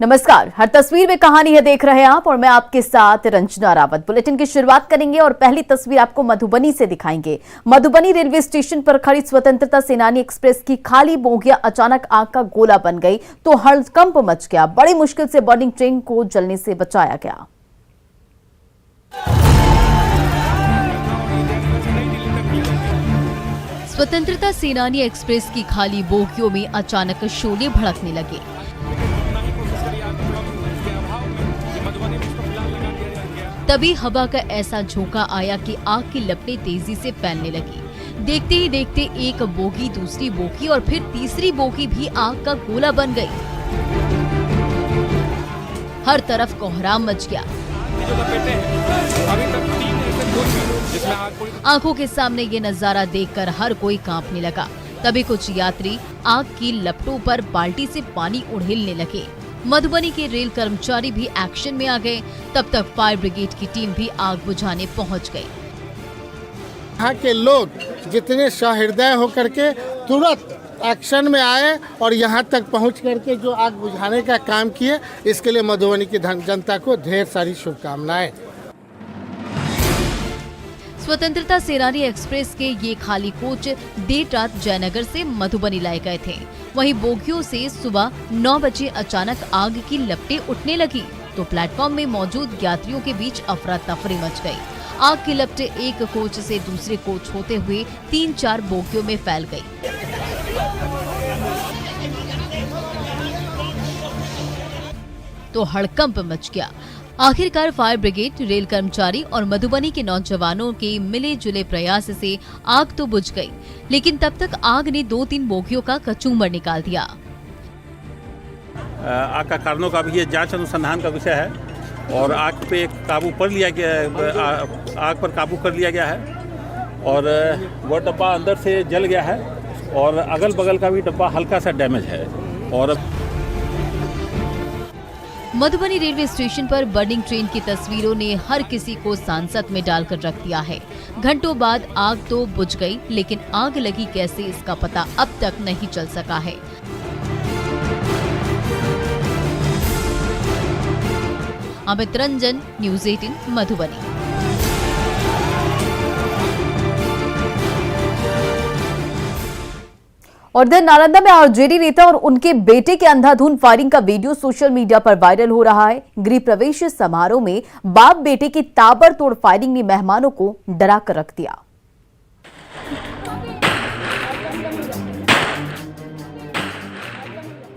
नमस्कार, हर तस्वीर में कहानी है देख रहे हैं आप और मैं आपके साथ रंजना रावत। बुलेटिन की शुरुआत करेंगे और पहली तस्वीर आपको मधुबनी से दिखाएंगे। मधुबनी रेलवे स्टेशन पर खड़ी स्वतंत्रता सेनानी एक्सप्रेस की खाली बोगियां अचानक आग का गोला बन गई तो हड़कंप मच गया। बड़ी मुश्किल से बोर्डिंग ट्रेन को जलने से बचाया गया। स्वतंत्रता सेनानी एक्सप्रेस की खाली बोगियों में अचानक शोले भड़कने लगे। तभी हवा का ऐसा झोंका आया कि आग की लपटें तेजी से फैलने लगी। देखते ही देखते एक बोगी, दूसरी बोगी और फिर तीसरी बोगी भी आग का गोला बन गई। हर तरफ कोहराम मच गया। आंखों के सामने ये नजारा देखकर हर कोई कांपने लगा। तभी कुछ यात्री आग की लपटों पर बाल्टी से पानी उड़ेलने लगे। मधुबनी के रेल कर्मचारी भी एक्शन में आ गए। तब तक फायर ब्रिगेड की टीम भी आग बुझाने पहुंच गई। यहाँ के लोग जितने सहृदय होकर के तुरंत एक्शन में आए और यहाँ तक पहुँच करके जो आग बुझाने का काम किए, इसके लिए मधुबनी की जनता को ढेर सारी शुभकामनाएं। स्वतंत्रता सेनानी एक्सप्रेस के ये खाली कोच देर रात जयनगर से मधुबनी लाए गए थे। वहीं बोगियों से सुबह 9 बजे अचानक आग की लपटें उठने लगी तो प्लेटफॉर्म में मौजूद यात्रियों के बीच अफरा तफरी मच गई। आग की लपटें एक कोच से दूसरे कोच होते हुए 3-4 बोगियों में फैल गई। तो हड़कंप मच गया। आखिरकार फायर ब्रिगेड, रेल कर्मचारी और मधुबनी के नौजवानों के मिले जुले प्रयास से आग तो बुझ गई, लेकिन तब तक आग ने 2-3 बोगियों का कचूमर निकाल दिया। आग का कारणों का भी ये जांच अनुसंधान का विषय है और आग पे काबू कर लिया गया, आग पर काबू कर लिया गया है और वह डब्बा अंदर से जल गया है और अगल बगल का भी डब्बा हल्का सा डैमेज है। और मधुबनी रेलवे स्टेशन पर बर्निंग ट्रेन की तस्वीरों ने हर किसी को सांसत में डालकर रख दिया है। घंटों बाद आग तो बुझ गई, लेकिन आग लगी कैसे इसका पता अब तक नहीं चल सका है। अमित रंजन, न्यूज़ 18 मधुबनी। और इधर नालंदा में आरजेडी नेता और उनके बेटे के अंधाधुंध फायरिंग का वीडियो सोशल मीडिया पर वायरल हो रहा है। गृह प्रवेश समारोह में बाप बेटे की ताबड़तोड़ फायरिंग ने मेहमानों को डरा कर रख दिया।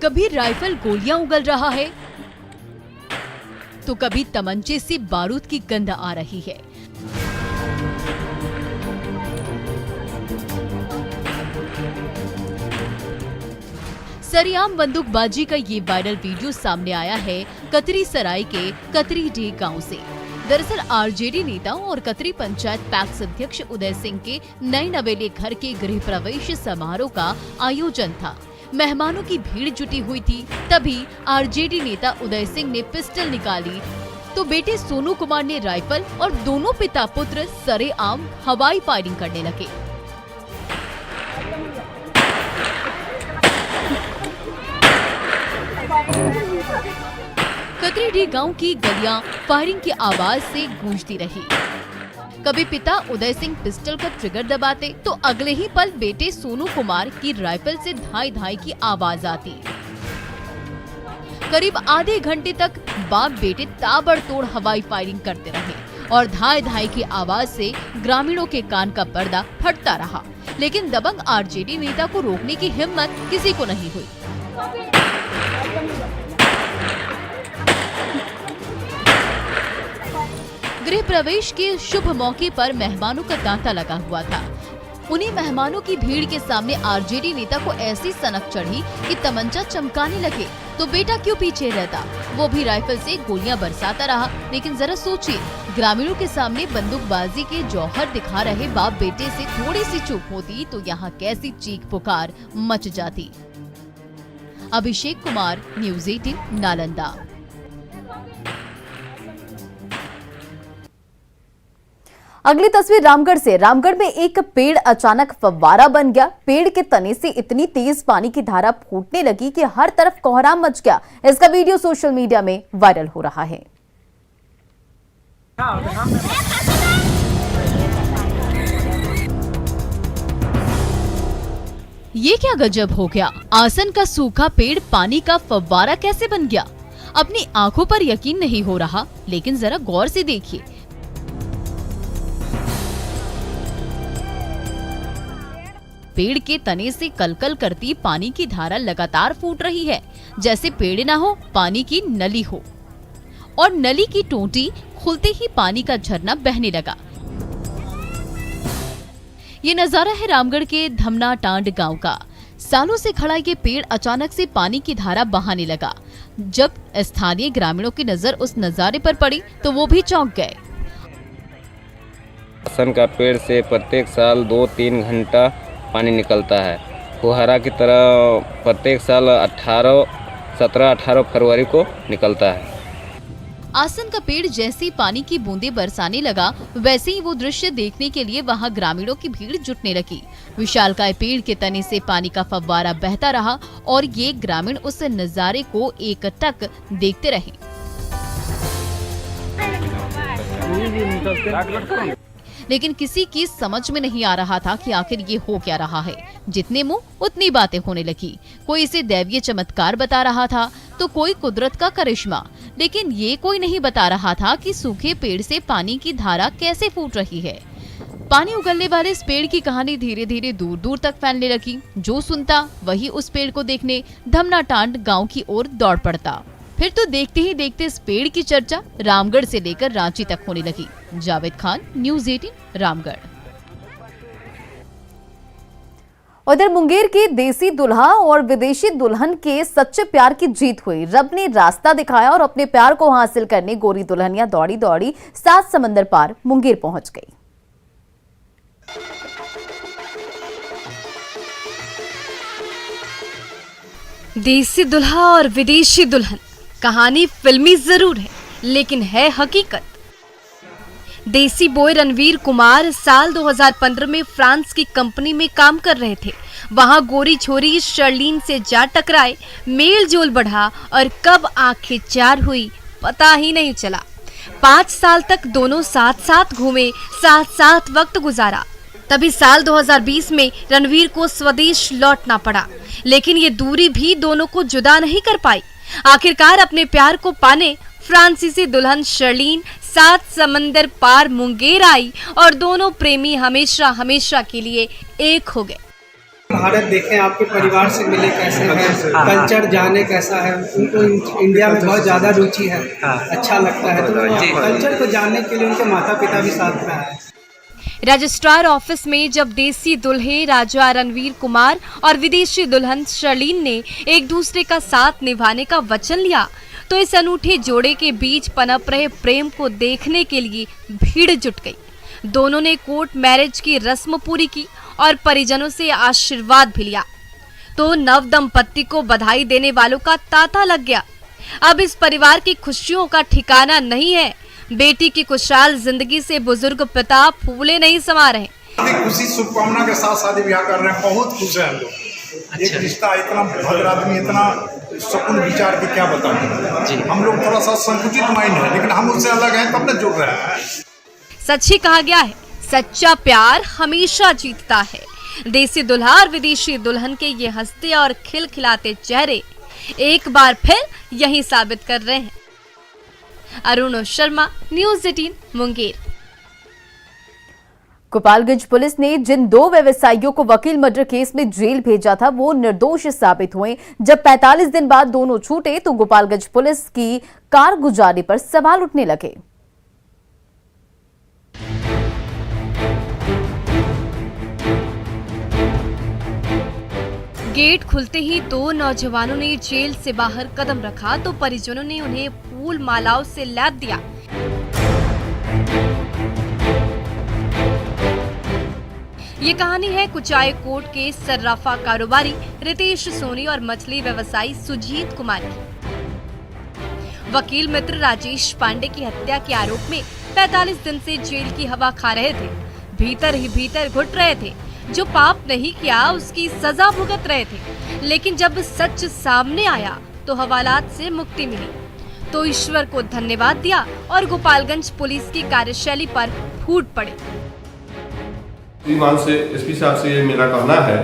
कभी राइफल गोलियां उगल रहा है तो कभी तमंचे से बारूद की गंध आ रही है। सरेआम बंदूकबाजी का ये वायरल वीडियो सामने आया है कतरी सराय के कतरी डे गांव से। दरअसल आरजेडी नेताओं और कतरी पंचायत पैक्स अध्यक्ष उदय सिंह के नए नवेले घर के गृह प्रवेश समारोह का आयोजन था। मेहमानों की भीड़ जुटी हुई थी। तभी आरजेडी नेता उदय सिंह ने पिस्टल निकाली तो बेटे सोनू कुमार ने राइफल और दोनों पिता पुत्र सरेआम हवाई फायरिंग करने लगे। कतरीडी गांव की गलियां फायरिंग की आवाज से गूंजती रही। कभी पिता उदय सिंह पिस्टल का ट्रिगर दबाते तो अगले ही पल बेटे सोनू कुमार की राइफल से धाई धाई की आवाज आती। करीब आधे घंटे तक बाप बेटे ताबड़तोड़ हवाई फायरिंग करते रहे और धाई धाई की आवाज से ग्रामीणों के कान का पर्दा फटता रहा, लेकिन दबंग आरजेडी नेता को रोकने की हिम्मत किसी को नहीं हुई। गृह प्रवेश के शुभ मौके पर मेहमानों का तांता लगा हुआ था। उन्हीं मेहमानों की भीड़ के सामने आरजेडी नेता को ऐसी सनक चढ़ी कि तमंचा चमकाने लगे तो बेटा क्यों पीछे रहता, वो भी राइफल से गोलियां बरसाता रहा। लेकिन जरा सोचिए, ग्रामीणों के सामने बंदूकबाजी के जौहर दिखा रहे बाप बेटे से थोड़ी सी चूक होती तो यहाँ कैसी चीख पुकार मच जाती। अभिषेक कुमार, न्यूज़ 18 नालंदा। अगली तस्वीर रामगढ़ से। रामगढ़ में एक पेड़ अचानक फव्वारा बन गया। पेड़ के तने से इतनी तेज पानी की धारा फूटने लगी कि हर तरफ कोहराम मच गया। इसका वीडियो सोशल मीडिया में वायरल हो रहा है। ये क्या गजब हो गया। आसन का सूखा पेड़ पानी का फव्वारा कैसे बन गया। अपनी आंखों पर यकीन नहीं हो रहा, लेकिन जरा गौर से देखिए। पेड़ के तने से कलकल करती पानी की धारा लगातार फूट रही है, जैसे पेड़ ना हो पानी की नली हो, और नली की टोंटी खुलते ही पानी का झरना बहने लगा। ये नजारा है रामगढ़ के धमना टांड गांव का। सालों से खड़ा ये पेड़ अचानक से पानी की धारा बहाने लगा। जब स्थानीय ग्रामीणों की नजर उस नजारे पर पड़ी तो वो भी चौंक गए। आसन का पेड़ से प्रत्येक साल 2-3 घंटा पानी निकलता है। फुहारा की तरह प्रत्येक साल 17-18 फरवरी को निकलता है। आसन का पेड़ जैसे ही पानी की बूंदें बरसाने लगा, वैसे ही वो दृश्य देखने के लिए वहां ग्रामीणों की भीड़ जुटने लगी। विशालकाय पेड़ के तने से पानी का फव्वारा बहता रहा और ये ग्रामीण उस नजारे को एकटक देखते रहे। लेकिन किसी की समझ में नहीं आ रहा था कि आखिर ये हो क्या रहा है। जितने मुंह उतनी बातें होने लगी। कोई इसे दैवीय चमत्कार बता रहा था तो कोई कुदरत का करिश्मा, लेकिन ये कोई नहीं बता रहा था कि सूखे पेड़ से पानी की धारा कैसे फूट रही है। पानी उगलने वाले इस पेड़ की कहानी धीरे धीरे दूर दूर तक फैलने लगी। जो सुनता वही उस पेड़ को देखने धमना टांड गाँव की ओर दौड़ पड़ता। फिर तो देखते ही देखते इस पेड़ की चर्चा रामगढ़ से लेकर रांची तक होने लगी। जावेद खान, न्यूज़ 18, रामगढ़। उधर मुंगेर की देसी दुल्हा और विदेशी दुल्हन के सच्चे प्यार की जीत हुई। रब ने रास्ता दिखाया और अपने प्यार को हासिल करने गोरी दुल्हनिया दौड़ी दौड़ी 7 समंदर पार मुंगेर पहुंच गई। देसी दुल्हा और विदेशी दुल्हन, कहानी फिल्मी जरूर है लेकिन है हकीकत। देसी बॉय रणवीर कुमार साल 2015 में फ्रांस की कंपनी में काम कर रहे थे। वहां गोरी छोरी शर्लीन से जा टकराए, मेल जोल बढ़ा और कब आंखें चार हुई पता ही नहीं चला। 5 साल तक दोनों साथ साथ घूमे, साथ साथ वक्त गुजारा। तभी साल 2020 में रणवीर को स्वदेश लौटना पड़ा, लेकिन ये दूरी भी दोनों को जुदा नहीं कर पाई। आखिरकार अपने प्यार को पाने फ्रांसीसी दुल्हन शर्लीन 7 समंदर पार मुंगेर आई और दोनों प्रेमी हमेशा हमेशा के लिए एक हो गए। भारत देखें, आपके परिवार से मिले कैसे हैं, कल्चर जाने कैसा है। उनको इंडिया में बहुत ज़्यादा रुचि है, अच्छा लगता है, तो कल्चर को जानने के लिए उनके माता पिता भी साथ में आए। रजिस्ट्रार ऑफिस में जब देसी दुल्हे राजा रणवीर कुमार और विदेशी दुल्हन शर्लीन ने एक दूसरे का साथ निभाने का वचन लिया, तो इस अनूठे जोड़े के बीच पनप रहे प्रेम को देखने के लिए भीड़ जुट गई। दोनों ने कोर्ट मैरिज की रस्म पूरी की और परिजनों से आशीर्वाद भी लिया। तो नव दंपत्ति को बधाई देने वालों का तांता लग गया। अब इस परिवार की खुशियों का ठिकाना नहीं है। बेटी की खुशहाल जिंदगी से बुजुर्ग पिता फूले नहीं समा रहे। खुशी शुभकामना के साथ शादी ब्याह कर रहे हैं, बहुत खुश है हम लोग। एक रिश्ता इतना भद्र आदमी, इतना सकुन विचार के क्या बताएं। हम लोग थोड़ा सा संकुचित माइंड है, लेकिन हम उससे अलग हैं, तब न जुड़ रहे हैं। सच ही कहा गया है, सच्चा प्यार हमेशा जीतता है। देसी दुल्हा और विदेशी दुल्हन के ये हंसते और खिलखिलाते चेहरे एक बार फिर यही साबित कर रहे हैं। अरुण शर्मा, न्यूज़ 18, मुंगेर। गोपालगंज पुलिस ने जिन 2 व्यवसायियों को वकील मर्डर केस में जेल भेजा था वो निर्दोष साबित हुए। जब 45 दिन बाद दोनों छूटे तो गोपालगंज पुलिस की कारगुजारी पर सवाल उठने लगे। गेट खुलते ही 2 नौजवानों ने जेल से बाहर कदम रखा तो परिजनों ने उन्हें फूल मालाओं से लाद दिया। ये कहानी है कुचाई कोट के सर्राफा कारोबारी रितेश सोनी और मछली व्यवसायी सुजीत कुमार की। वकील मित्र राजेश पांडे की हत्या के आरोप में 45 दिन से जेल की हवा खा रहे थे, भीतर ही भीतर घुट रहे थे, जो पाप नहीं किया उसकी सजा भुगत रहे थे। लेकिन जब सच सामने आया तो हवालात से मुक्ति मिली, तो ईश्वर को धन्यवाद दिया और गोपालगंज पुलिस की कार्यशैली पर फूट पड़े। श्रीमान से एसपी साहब से ये मेरा कहना है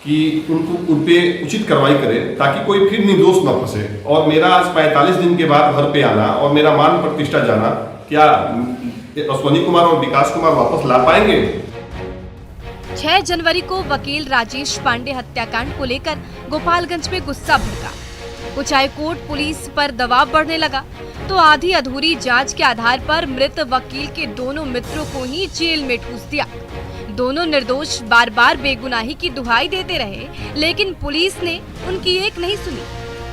कि उन पे उचित कार्रवाई करें ताकि कोई फिर निर्दोष न फंसे। और मेरा आज 45 दिन के बाद घर पे आना और मेरा मान प्रतिष्ठा जाना, क्या अश्वनी कुमार और विकास कुमार वापस ला पाएंगे? 6 जनवरी को वकील राजेश पांडे हत्याकांड को लेकर गोपालगंज में गुस्सा भड़का। कुछ हाईकोर्ट पुलिस पर दबाव बढ़ने लगा तो आधी अधूरी जांच के आधार पर मृत वकील के दोनों मित्रों को ही जेल में ठूस दिया। दोनों निर्दोष बार बार बेगुनाही की दुहाई देते रहे, लेकिन पुलिस ने उनकी एक नहीं सुनी।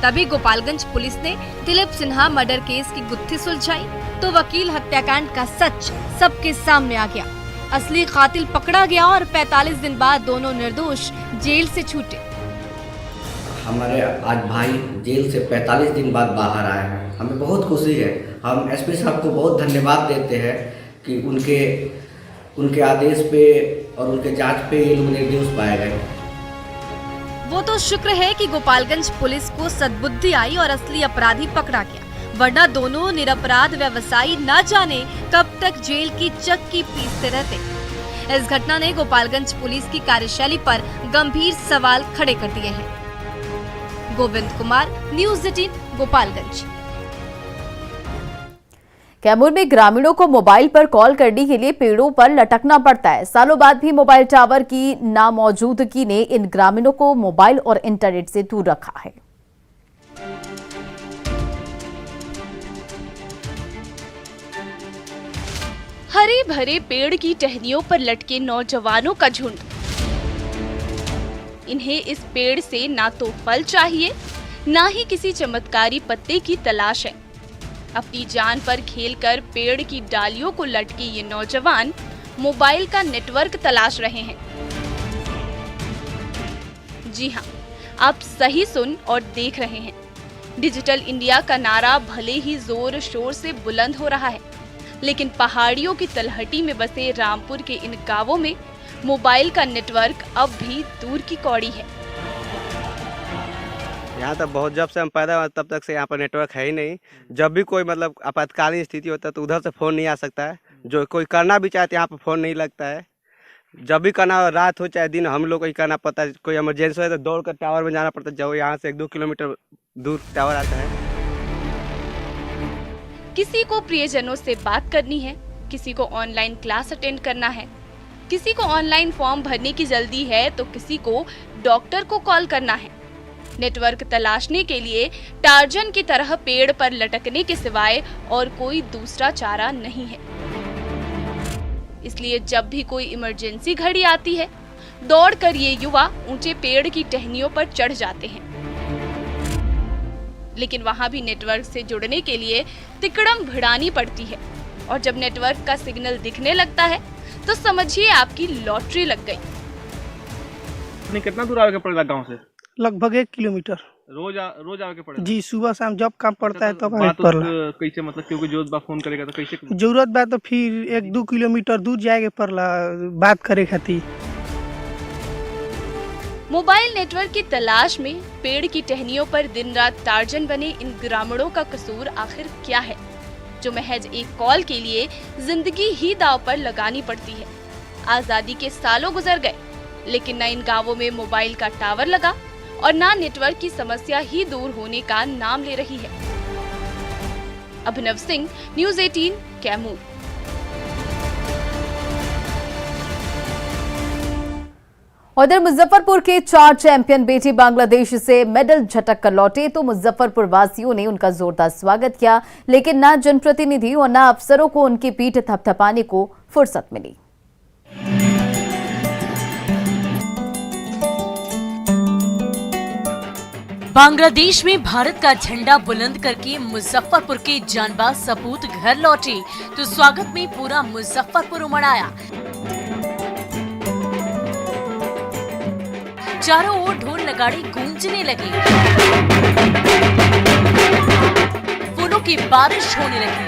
तभी गोपालगंज पुलिस ने दिलीप सिन्हा मर्डर केस की गुत्थी सुलझाई तो वकील हत्याकांड का सच सबके सामने आ गया। असली कातिल पकड़ा गया और 45 दिन बाद दोनों निर्दोष जेल से छूटे। हमारे आज भाई जेल से 45 दिन बाद बाहर आए हैं, हमें बहुत खुशी है। हम एसपी साहब को बहुत धन्यवाद देते हैं कि उनके आदेश पे और उनके जांच पे ये लोग निर्दोष पाए गए। वो तो शुक्र है कि गोपालगंज पुलिस को सद्बुद्धि आई और असली अपराधी पकड़ा गया, वरना दोनों निरपराध व्यवसायी न जाने कब तक जेल की चक्की पीसते रहते। इस घटना ने गोपालगंज पुलिस की कार्यशैली पर गंभीर सवाल खड़े कर दिए हैं। गोविंद कुमार, न्यूज़ 18, गोपालगंज। कैमूर में ग्रामीणों को मोबाइल पर कॉल करने के लिए पेड़ों पर लटकना पड़ता है। सालों बाद भी मोबाइल टावर की नामौजूदगी ने इन ग्रामीणों को मोबाइल और इंटरनेट से दूर रखा है। हरे भरे पेड़ की टहनियों पर लटके नौजवानों का झुंड। इन्हें इस पेड़ से ना तो फल चाहिए, ना ही किसी चमत्कारी पत्ते की तलाश है। अपनी जान पर खेलकर पेड़ की डालियों को लटके ये नौजवान मोबाइल का नेटवर्क तलाश रहे हैं। जी हाँ, आप सही सुन और देख रहे हैं। डिजिटल इंडिया का नारा भले ही जोर शोर से बुलंद हो रहा है, लेकिन पहाड़ियों की तलहटी में बसे रामपुर के इन गांवों में मोबाइल का नेटवर्क अब भी दूर की कौड़ी है। यहाँ तक बहुत जब से हम पैदा हुए तब तक से यहाँ पर नेटवर्क है ही नहीं। जब भी कोई मतलब आपातकालीन स्थिति होता है तो उधर से फ़ोन नहीं आ सकता है। जो कोई करना भी चाहे तो यहाँ पर फ़ोन नहीं लगता है। जब भी करना रात हो चाहे दिन, हम लोग को ही करना पड़ता है। कोई इमरजेंसी हो तो दौड़ कर टावर में जाना पड़ता है, जब यहाँ से 1-2 किलोमीटर दूर टावर आता है। किसी को प्रियजनों से बात करनी है, किसी को ऑनलाइन क्लास अटेंड करना है, किसी को ऑनलाइन फॉर्म भरने की जल्दी है तो किसी को डॉक्टर को कॉल करना है। नेटवर्क तलाशने के लिए टार्जन की तरह पेड़ पर लटकने के सिवाय और कोई दूसरा चारा नहीं है। इसलिए जब भी कोई इमरजेंसी घड़ी आती है, दौड़कर ये युवा ऊंचे पेड़ की टहनियों पर चढ़ जाते हैं। लेकिन वहां भी नेटवर्क से जुड़ने के लिए तिकड़म भिड़ानी पड़ती है, और जब नेटवर्क का सिग्नल दिखने लगता है तो समझिए आपकी लॉटरी लग गई। कितना दूर आगे पड़ेगा गांव से? लगभग 1 किलोमीटर। रोज आगे पड़ेगा? जी, सुबह शाम जब काम पड़ता है तब कैसे, मतलब क्योंकि जरूरत बा फोन करेगा तो कैसे? जरूरत बा तो फिर 1-2 किलोमीटर दूर जाएगा पड़ला बात करे खातिर। मोबाइल नेटवर्क की तलाश में पेड़ की टहनियों पर दिन रात टार्जन बने इन ग्रामीणों का कसूर आखिर क्या है, जो महज एक कॉल के लिए जिंदगी ही दांव पर लगानी पड़ती है। आजादी के सालों गुजर गए, लेकिन न इन गांवों में मोबाइल का टावर लगा और न नेटवर्क की समस्या ही दूर होने का नाम ले रही है। अभिनव सिंह, न्यूज़ 18, कैमूर। उधर मुजफ्फरपुर के 4 चैंपियन बेटी बांग्लादेश से मेडल झटक कर लौटे तो मुजफ्फरपुर वासियों ने उनका जोरदार स्वागत किया, लेकिन न जनप्रतिनिधि और न अफसरों को उनकी पीठ थपथपाने को फुर्सत मिली। बांग्लादेश में भारत का झंडा बुलंद करके मुजफ्फरपुर के जानबाज सपूत घर लौटे तो स्वागत में पूरा मुजफ्फरपुर उमड़ आया। चारों ओर ढोल नगाड़े गूंजने लगे, फूलों की बारिश होने लगी।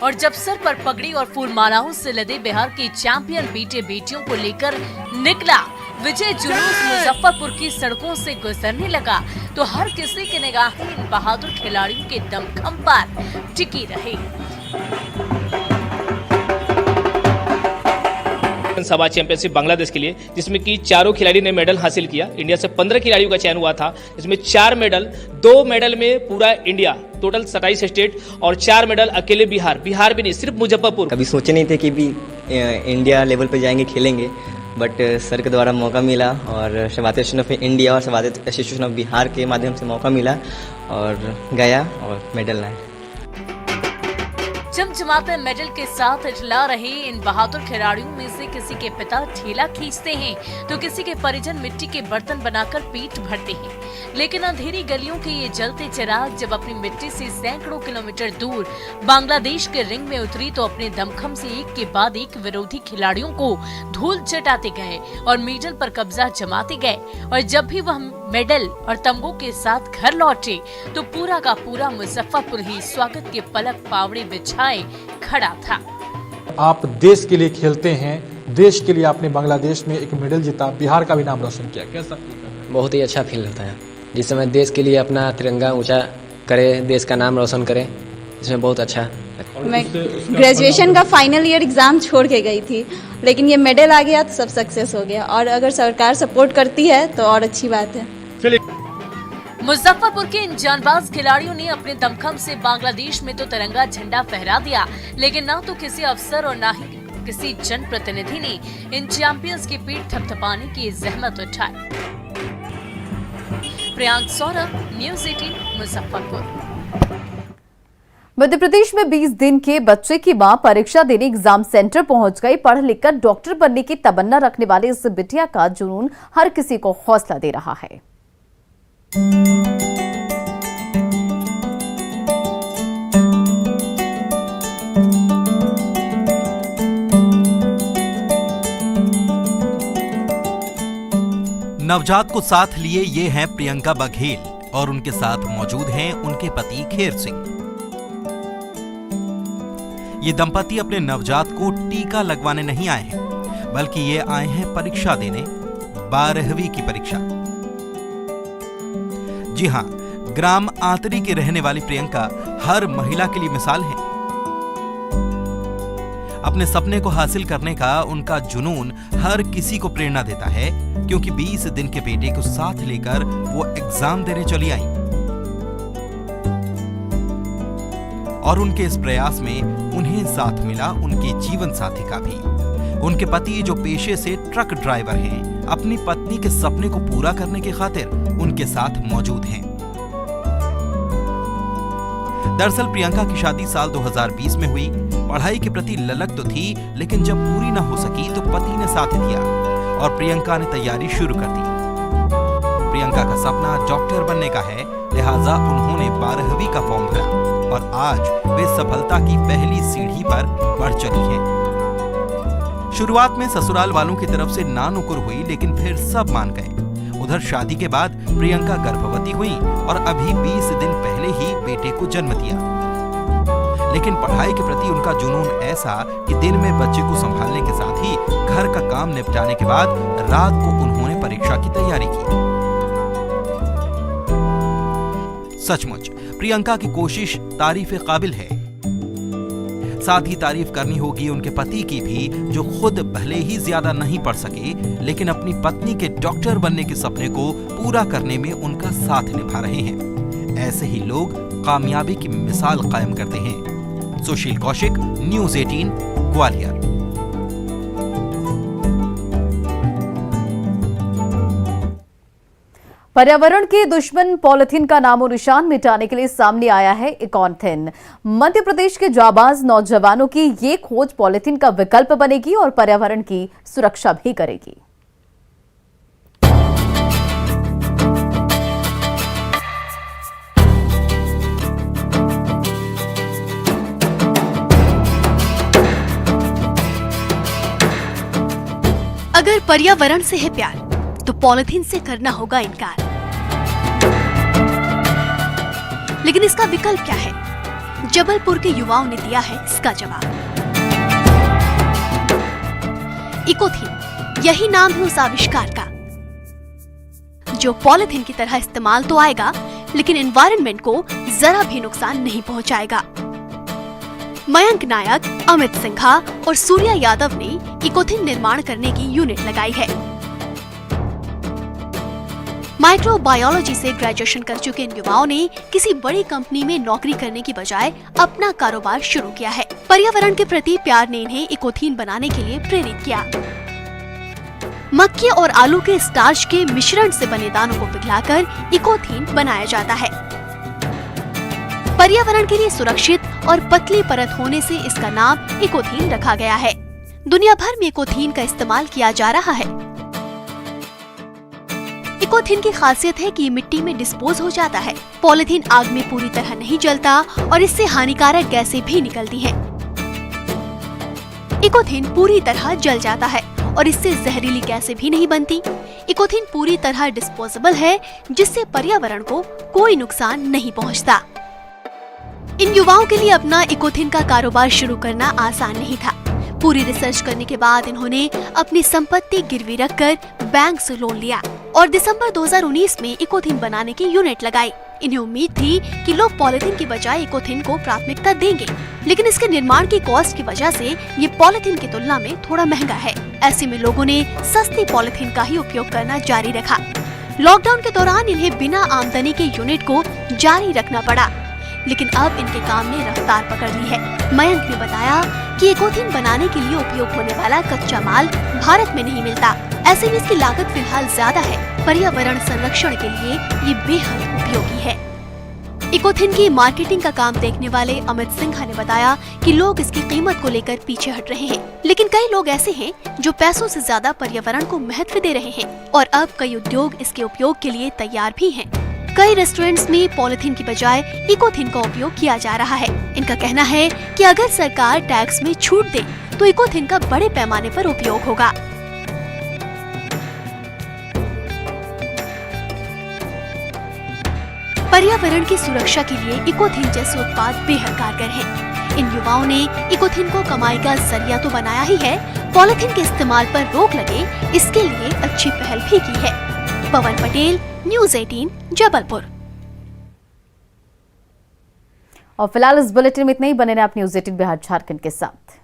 और जब सर पर पगड़ी और फूलमालाओं से लदे बिहार के चैंपियन बेटे बेटियों को लेकर निकला विजय जुलूस मुजफ्फरपुर की सड़कों से गुजरने लगा तो हर किसी की निगाहें इन बहादुर खिलाड़ियों के दमखम पर टिकी रही। सभा चैंपियनशिप बांग्लादेश के लिए, जिसमें कि चारों खिलाड़ी ने मेडल हासिल किया। इंडिया से 15 खिलाड़ियों का चयन हुआ था, इसमें 4 मेडल, 2 मेडल में पूरा इंडिया, टोटल 27 स्टेट और 4 मेडल अकेले बिहार भी नहीं, सिर्फ मुजफ्फरपुर। कभी सोचे नहीं थे कि भी इंडिया लेवल पे जाएंगे, खेलेंगे, बट सर के द्वारा मौका मिला और शबात एसोसिएशन ऑफ इंडिया और शबात एसोसिएशन ऑफ बिहार के माध्यम से मौका मिला और गया और मेडल लाया। चमचमाते मेडल के साथ इठला रहे इन बहादुर खिलाड़ियों में से किसी के पिता ठेला खींचते हैं तो किसी के परिजन मिट्टी के बर्तन बनाकर पेट भरते हैं। लेकिन अंधेरी गलियों के ये जलते चिराग जब अपनी मिट्टी से सैकड़ों किलोमीटर दूर बांग्लादेश के रिंग में उतरी तो अपने दमखम से एक के बाद एक विरोधी खिलाड़ियों को धूल चटाते गए और मेडल पर कब्जा जमाते गए। और जब भी वह मेडल और तमगों के साथ घर लौटे तो पूरा का पूरा मुजफ्फरपुर ही स्वागत के पलक पावड़े बिछाए खड़ा था। आप देश के लिए खेलते हैं, देश के लिए आपने बांग्लादेश में एक मेडल जीता, बिहार का भी नाम रोशन किया, कैसा? बहुत ही अच्छा फील होता है जिस समय देश के लिए अपना तिरंगा ऊंचा करे, देश का नाम रोशन करे, इसमें बहुत अच्छा। मैं ग्रेजुएशन का फाइनल ईयर एग्जाम छोड़ के गई थी, लेकिन ये मेडल आ गया तो सब सक्सेस हो गया और अगर सरकार सपोर्ट करती है तो और अच्छी बात है। मुजफ्फरपुर के इन जानबाज खिलाड़ियों ने अपने दमखम से बांग्लादेश में तो तिरंगा झंडा फहरा दिया, लेकिन न तो किसी अफसर और न ही किसी जनप्रतिनिधि ने इन चैंपियंस की पीठ थपथपाने की जहमत उठाई। प्रियांक सौरभ, न्यूज़ 18 मुजफ्फरपुर। मध्य प्रदेश में 20 दिन के बच्चे की मां परीक्षा देने एग्जाम सेंटर पहुंच गई। पढ़ लिखकर डॉक्टर बनने की तमन्ना रखने वाले इस बिटिया का जुनून हर किसी को हौसला दे रहा है। नवजात को साथ लिए ये हैं प्रियंका बघेल और उनके साथ मौजूद हैं उनके पति खेर सिंह। ये दंपति अपने नवजात को टीका लगवाने नहीं आए हैं, बल्कि ये आए हैं परीक्षा देने, 12वीं की परीक्षा। जी हां, ग्राम आंतरी की रहने वाली प्रियंका हर महिला के लिए मिसाल है। अपने सपने को हासिल करने का उनका जुनून हर किसी को प्रेरणा देता है, क्योंकि 20 दिन के बेटे को साथ लेकर वो एग्जाम देने चली आई और उनके इस प्रयास में उन्हें साथ मिला उनके जीवन साथी का भी। उनके पति जो पेशे से ट्रक ड्राइवर हैं, अपनी पत्नी के सपने को पूरा करने की खातिर उनके साथ मौजूद हैं। दरअसल प्रियंका की शादी साल 2020 में हुई। पढ़ाई के प्रति ललक तो थी, लेकिन जब पूरी न हो सकी तो पति ने साथ दिया और प्रियंका ने तैयारी शुरू कर दी। प्रियंका का सपना डॉक्टर बनने का है, लिहाजा उन्होंने 12वीं का फॉर्म भरा और आज वे सफलता की पहली सीढ़ी पर बढ़ चली हैं। शुरुआत में ससुराल वालों की तरफ से नानुकुर हुई, लेकिन फिर सब मान गए। उधर शादी के बाद प्रियंका गर्भवती हुई और अभी 20 दिन पहले ही बेटे को जन्म दिया। लेकिन पढ़ाई के प्रति उनका जुनून ऐसा कि दिन में बच्चे को संभालने के साथ ही घर का काम निपटाने के बाद रात को उन्होंने परीक्षा की तैयारी की। सचमुच प्रियंका की कोशिश तारीफ काबिल है। साथ ही तारीफ करनी होगी उनके पति की भी, जो खुद भले ही ज्यादा नहीं पढ़ सके, लेकिन अपनी पत्नी के डॉक्टर बनने के सपने को पूरा करने में उनका साथ निभा रहे हैं। ऐसे ही लोग कामयाबी की मिसाल कायम करते हैं। सुशील कौशिक, न्यूज़ 18 ग्वालियर। पर्यावरण के दुश्मन पॉलिथीन का नामो निशान मिटाने के लिए सामने आया है इकॉनथिन। मध्य प्रदेश के जाबाज नौजवानों की ये खोज पॉलिथीन का विकल्प बनेगी और पर्यावरण की सुरक्षा भी करेगी। अगर पर्यावरण से है प्यार तो पॉलिथीन से करना होगा इनकार। लेकिन इसका विकल्प क्या है? जबलपुर के युवाओं ने दिया है इसका जवाब। इकोथीन, यही नाम है उस आविष्कार का जो पॉलिथीन की तरह इस्तेमाल तो आएगा लेकिन एनवायरनमेंट को जरा भी नुकसान नहीं पहुंचाएगा। मयंक नायक, अमित सिंघा और सूर्या यादव ने इकोथीन निर्माण करने की यूनिट लगाई है। माइक्रोबायोलॉजी से ग्रेजुएशन कर चुके इन युवाओं ने किसी बड़ी कंपनी में नौकरी करने की बजाय अपना कारोबार शुरू किया है। पर्यावरण के प्रति प्यार ने इन्हें इकोथीन बनाने के लिए प्रेरित किया। मक्के और आलू के स्टार्च के मिश्रण से बने दानों को पिघलाकर इकोथीन बनाया जाता है। पर्यावरण के लिए सुरक्षित और पतली परत होने से इसका नाम इकोथीन रखा गया है। दुनिया भर में इकोथीन का इस्तेमाल किया जा रहा है। इकोथीन की खासियत है कि ये मिट्टी में डिस्पोज हो जाता है। पॉलिथीन आग में पूरी तरह नहीं जलता और इससे हानिकारक गैसें भी निकलती हैं। इकोथीन पूरी तरह जल जाता है और इससे जहरीली गैसें भी नहीं बनती। इकोथीन पूरी तरह डिस्पोजेबल है जिससे पर्यावरण को कोई नुकसान नहीं पहुंचता। इन युवाओं के लिए अपना इकोथीन का कारोबार शुरू करना आसान नहीं था। पूरी रिसर्च करने के बाद इन्होंने अपनी संपत्ति गिरवी रखकर बैंक से लोन लिया और दिसंबर 2019 में इकोथीन बनाने की यूनिट लगाई। इन्हें उम्मीद थी कि लोग पॉलिथीन की बजाय इकोथीन को प्राथमिकता देंगे, लेकिन इसके निर्माण की कॉस्ट की वजह से ये पॉलिथीन की तुलना में थोड़ा महंगा है। ऐसे में लोगों ने सस्ती पॉलिथीन का ही उपयोग करना जारी रखा। लॉकडाउन के दौरान इन्हें बिना आमदनी के यूनिट को जारी रखना पड़ा, लेकिन अब इनके काम ने रफ्तार पकड़ ली है। मयंक ने बताया कि इकोथीन बनाने के लिए उपयोग होने वाला कच्चा माल भारत में नहीं मिलता, ऐसे में इसकी लागत फिलहाल ज्यादा है। पर्यावरण संरक्षण के लिए ये बेहद उपयोगी है। इकोथीन की मार्केटिंग का काम देखने वाले अमित सिंघा ने बताया कि लोग इसकी कीमत को लेकर पीछे हट रहे हैं, लेकिन कई लोग ऐसे हैं जो पैसों से ज्यादा पर्यावरण को महत्व दे रहे हैं और अब कई उद्योग इसके उपयोग के लिए तैयार भी हैं। कई रेस्टोरेंट्स में पॉलिथीन की बजाय इकोथीन का उपयोग किया जा रहा है। इनका कहना है कि अगर सरकार टैक्स में छूट दे तो इकोथीन का बड़े पैमाने पर उपयोग होगा। पर्यावरण की सुरक्षा के लिए इकोथीन जैसे उत्पाद बेहद कारगर हैं। इन युवाओं ने इकोथीन को कमाई का जरिया तो बनाया ही है, पॉलिथीन के इस्तेमाल पर रोक लगे इसके लिए अच्छी पहल भी की है। पवन पटेल, न्यूज़ 18, जबलपुर। और फिलहाल इस बुलेटिन में इतना ही। बने रहे आप न्यूज़ 18 बिहार झारखंड के साथ।